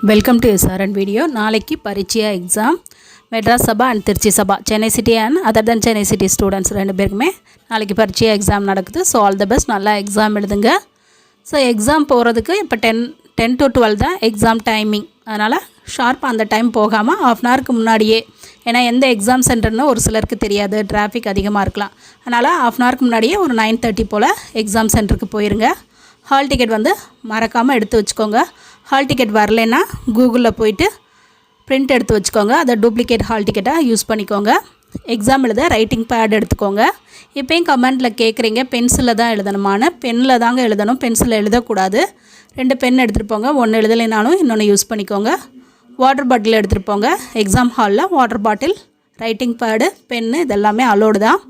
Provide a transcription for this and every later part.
Welcome to SRN video. நாளைக்கு பரீட்சையா exam Madras Sabha and Tiruchi Sabha, Chennai city and other தென் சென்னை சிட்டி ஸ்டூடெண்ட்ஸ் ரெண்டு பேருக்குமே நாளைக்கு பரீட்சையா எக்ஸாம் நடக்குது. ஸோ ஆல் த பெஸ்ட், நல்லா எக்ஸாம் எழுதுங்க. ஸோ எக்ஸாம் போகிறதுக்கு இப்போ 10 to 12 தான் எக்ஸாம் டைமிங். அதனால் ஷார்ப்பாக அந்த டைம் போகாமல் ½ அன் ஹவருக்கு முன்னாடியே, ஏன்னா எந்த எக்ஸாம் சென்டர்னு ஒரு சிலருக்கு தெரியாது, டிராஃபிக் அதிகமாக இருக்கலாம். அதனால் ½ அன் ஹவருக்கு முன்னாடியே ஒரு 9:30 போல் எக்ஸாம் சென்டருக்கு போயிருங்க. ஹால் டிக்கெட் மறக்காமல் எடுத்து வச்சுக்கோங்க. ஹால் டிக்கெட் வரலைன்னா கூகுளில் போயிட்டு பிரிண்ட் எடுத்து வச்சுக்கோங்க. அதை டூப்ளிகேட் ஹால் டிக்கெட்டாக யூஸ் பண்ணிக்கோங்க. எக்ஸாம் எழுத ரைட்டிங் பேட் எடுத்துக்கோங்க. இப்போயும் கமெண்ட்டில் கேட்குறீங்க பென்சிலில் தான் எழுதணுமான்னு. பென்னில் தாங்க எழுதணும், பென்சிலில் எழுதக்கூடாது. 2 பென் எடுத்துகிட்டு போங்க. ஒன்று எழுதலைனாலும் இன்னொன்று யூஸ் பண்ணிக்கோங்க. வாட்டர் பாட்டில் எடுத்துகிட்டு போங்க. எக்ஸாம் ஹாலில் water bottle, writing pad, pen இதெல்லாமே அலோடு தான்.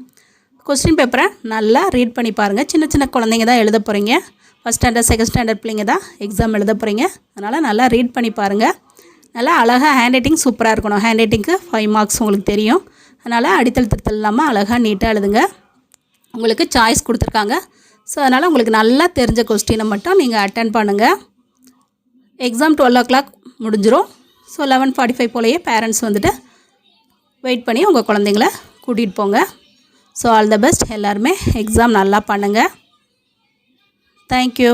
கொஸ்டின் பேப்பரை நல்லா ரீட் பண்ணி பாருங்கள். சின்ன சின்ன குழந்தைங்க தான் எழுத போகிறீங்க. ஃபஸ்ட் ஸ்டாண்டர்ட் செகண்ட் ஸ்டாண்டர்ட் பிள்ளைங்க தான் எக்ஸாம் எழுத போகிறீங்க. அதனால் நல்லா ரீட் பண்ணி பாருங்கள். நல்லா அழகாக ஹேண்ட் ரைட்டிங் சூப்பராக இருக்கணும். ஹேண்ட் ரைட்டிங்க்கு 5 மார்க்ஸ் உங்களுக்கு தெரியும். அதனால் அடித்தல் திருத்தல் இல்லாமல் அழகாக நீட்டாக எழுதுங்க. உங்களுக்கு சாய்ஸ் கொடுத்துருக்காங்க. ஸோ அதனால் உங்களுக்கு நல்லா தெரிஞ்ச கொஸ்டினை மட்டும் நீங்கள் அட்டன் பண்ணுங்கள். எக்ஸாம் 12 o'clock முடிஞ்சிடும். ஸோ 11:45 போலேயே பேரண்ட்ஸ் வெயிட் பண்ணி உங்கள் குழந்தைங்கள கூட்டிகிட்டு போங்க. ஸோ ஆல் த பெஸ்ட், எல்லாருமே எக்ஸாம் நல்லா பண்ணுங்கள். Thank you.